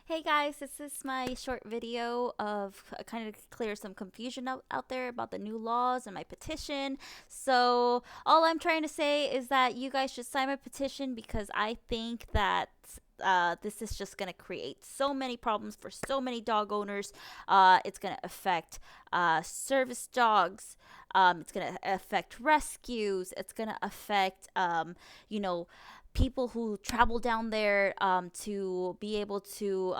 Hey guys, this is my short video of kind of clear some confusion out there about the new laws and my petition. So, all I'm trying to say is that you guys should sign my petition because I think that this is just going to create so many problems for so many dog owners. It's going to affect service dogs. It's going to affect rescues. It's going to affect, you know, people who travel down there to be able to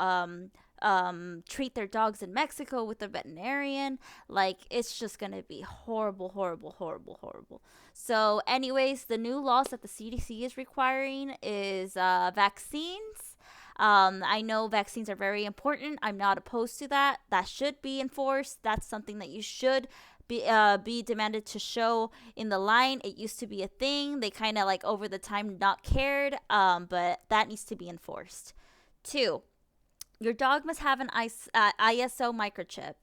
treat their dogs in Mexico with a veterinarian. Like, it's just going to be horrible, horrible, horrible, horrible. So, anyways, the new laws that the CDC is requiring is vaccines. I know vaccines are very important. I'm not opposed to that. That should be enforced. That's something that you should be demanded to show in the line. It used to be a thing. They kind of like over the time not cared, but that needs to be enforced. Two, your dog must have an ISO microchip.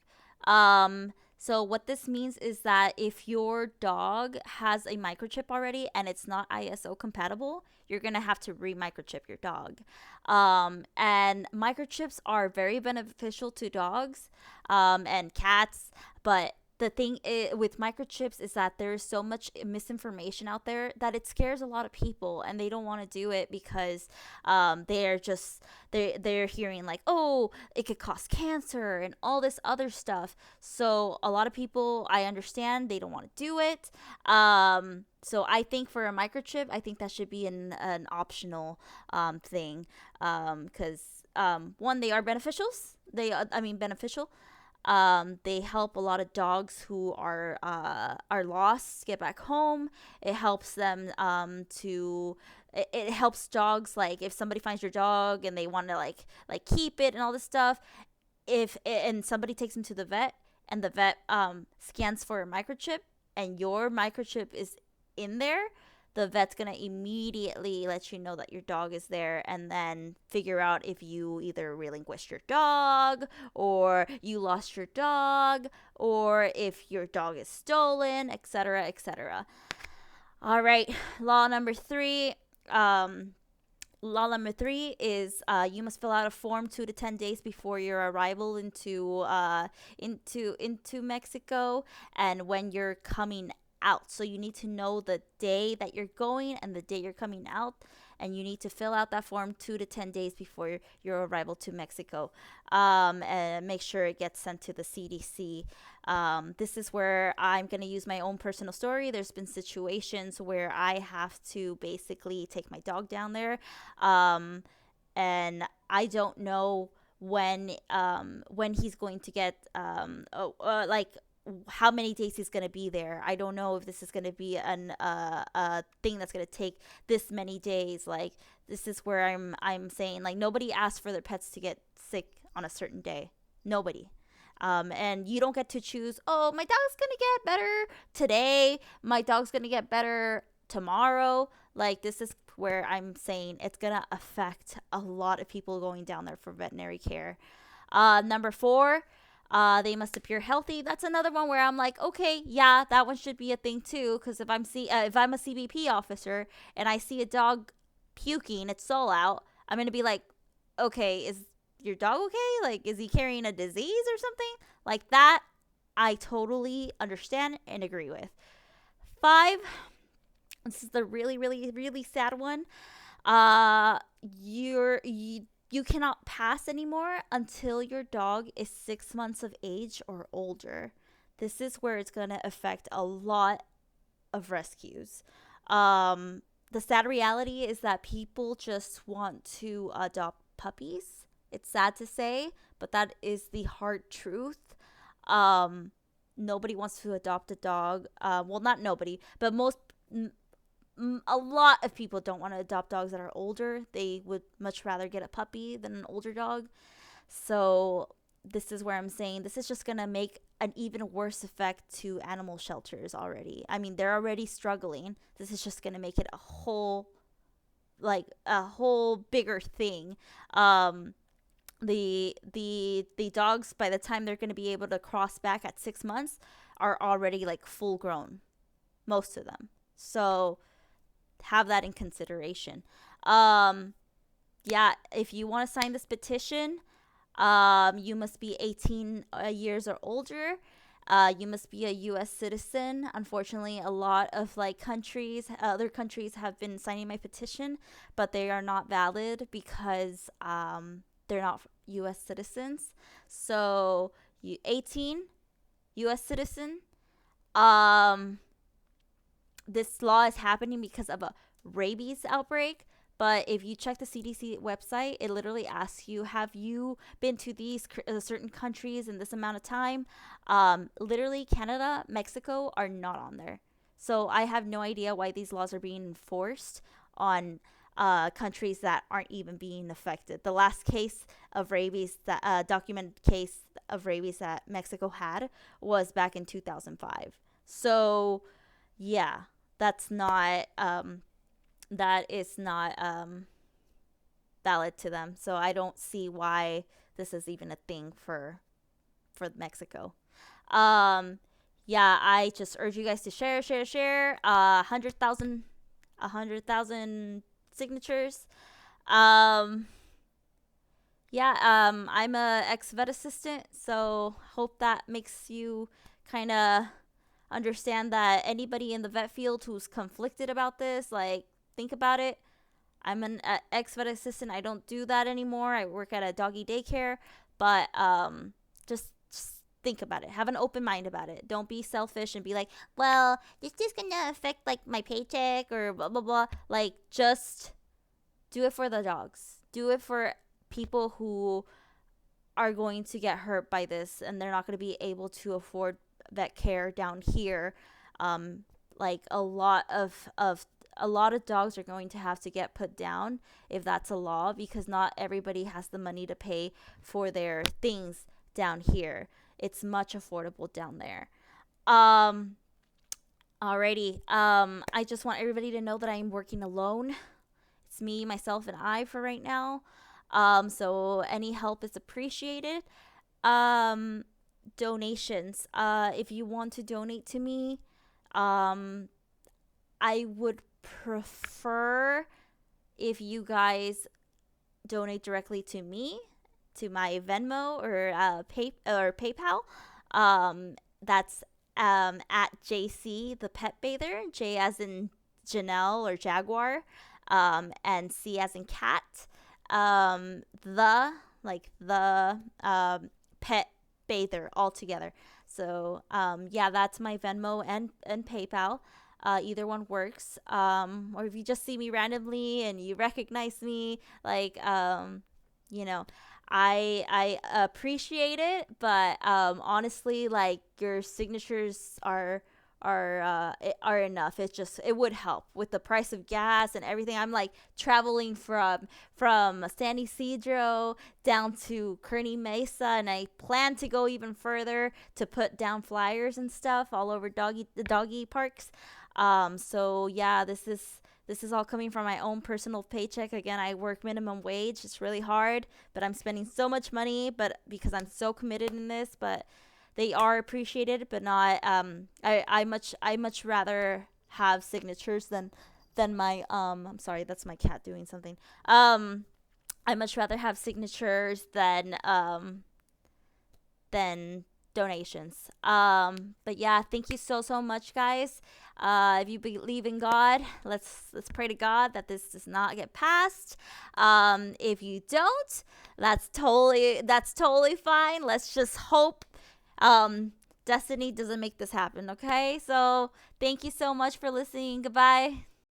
So what this means is that if your dog has a microchip already and it's not ISO compatible, you're gonna have to re-microchip your dog. And microchips are very beneficial to dogs and cats, but the thing with microchips is that there's so much misinformation out there that it scares a lot of people, and they don't want to do it because they're just they're hearing like, oh, it could cause cancer and all this other stuff. So a lot of people, I understand, they don't want to do it. So I think for a microchip, I think that should be an optional thing, because one, they are beneficials. I mean, beneficial. They help a lot of dogs who are lost get back home. It helps them it helps dogs, like if somebody finds your dog and they want to like keep it and all this stuff. If and somebody takes them to the vet and the vet scans for a microchip and your microchip is in there, the vet's gonna immediately let you know that your dog is there and then figure out if you either relinquished your dog or you lost your dog or if your dog is stolen, etc., etc. All right, law number three. Law number three is you must fill out a form 2 to 10 days before your arrival into Mexico and when you're coming out. So you need to know the day that you're going and the day you're coming out, and you need to fill out that form 2 to 10 days before your arrival to Mexico, and make sure it gets sent to the CDC. This is where I'm going to use my own personal story. There's been situations where I have to basically take my dog down there, and I don't know when he's going to get like how many days he's going to be there. I don't know if this is going to be a thing that's going to take this many days. Like, this is where I'm saying, like, nobody asked for their pets to get sick on a certain day. Nobody. And you don't get to choose, oh, my dog's going to get better today. My dog's going to get better tomorrow. Like, this is where I'm saying it's going to affect a lot of people going down there for veterinary care. Number four, they must appear healthy. That's another one where I'm like, okay, yeah, that one should be a thing too. Because if I'm a CBP officer and I see a dog puking its soul out, I'm gonna be like, okay, is your dog okay? Like, is he carrying a disease or something like that? I totally understand and agree with. Five. This is the really, really, really sad one. You cannot pass anymore until your dog is 6 months of age or older. This is where it's going to affect a lot of rescues. The sad reality is that people just want to adopt puppies. It's sad to say, but that is the hard truth. Um, Nobody wants to adopt a dog. Well, not nobody, but a lot of people don't want to adopt dogs that are older. They would much rather get a puppy than an older dog. So this is where I'm saying this is just going to make an even worse effect to animal shelters already. I mean, they're already struggling. This is just going to make it a whole bigger thing. The dogs, by the time they're going to be able to cross back at 6 months, are already like full grown, most of them. So have that in consideration. Yeah, if you want to sign this petition, You must be 18 years or older. You must be a U.S. citizen. Unfortunately, a lot of like other countries have been signing my petition, but they are not valid because they're not U.S. citizens. So, 18, U.S. citizen. Um, this law is happening because of a rabies outbreak. But if you check the CDC website, it literally asks you, have you been to these certain countries in this amount of time? Literally, Canada, Mexico are not on there. So I have no idea why these laws are being enforced on countries that aren't even being affected. The last case of rabies, that documented case of rabies that Mexico had, was back in 2005. So yeah, that's not that is not valid to them. So I don't see why this is even a thing for Mexico. Um, yeah, I just urge you guys to share. 100,000 signatures. Um, yeah, I'm a ex vet assistant, so hope that makes you kind of understand that anybody in the vet field who's conflicted about this, like, think about it. I'm an ex vet assistant. I don't do that anymore. I work at a doggy daycare, but just think about it. Have an open mind about it. Don't be selfish and be like, well, this is gonna affect like my paycheck or blah blah blah. Like, just do it for the dogs. Do it for people who are going to get hurt by this and they're not going to be able to afford vet care down here. Like a lot of dogs are going to have to get put down if that's a law, because not everybody has the money to pay for their things down here. It's much affordable down there. Um Alrighty. I just want everybody to know that I'm working alone. It's me, myself, and I for right now. So any help is appreciated. Um, Donations. If you want to donate to me, um, I would prefer if you guys donate directly to me, to my Venmo or PayPal. That's at JC the Pet Bather, J as in Janelle or Jaguar, and C as in cat. The Pet Bather all together. So yeah, that's my Venmo and PayPal. Either one works. Or if you just see me randomly and you recognize me, like you know, I appreciate it, but honestly, like, your signatures are enough. It would help with the price of gas and everything. I'm like traveling from San Isidro down to Kearney Mesa, and I plan to go even further to put down flyers and stuff all over the doggy parks. So yeah, this is all coming from my own personal paycheck. Again, I work minimum wage. It's really hard, but I'm spending so much money, but because I'm so committed in this. But they are appreciated, but not I much rather have signatures than my I'm sorry, that's my cat doing something. I much rather have signatures than donations. But yeah, thank you so much, guys. If you believe in God, let's pray to God that this does not get passed. If you don't, that's totally fine. Let's just hope destiny doesn't make this happen. Okay, so thank you so much for listening. Goodbye.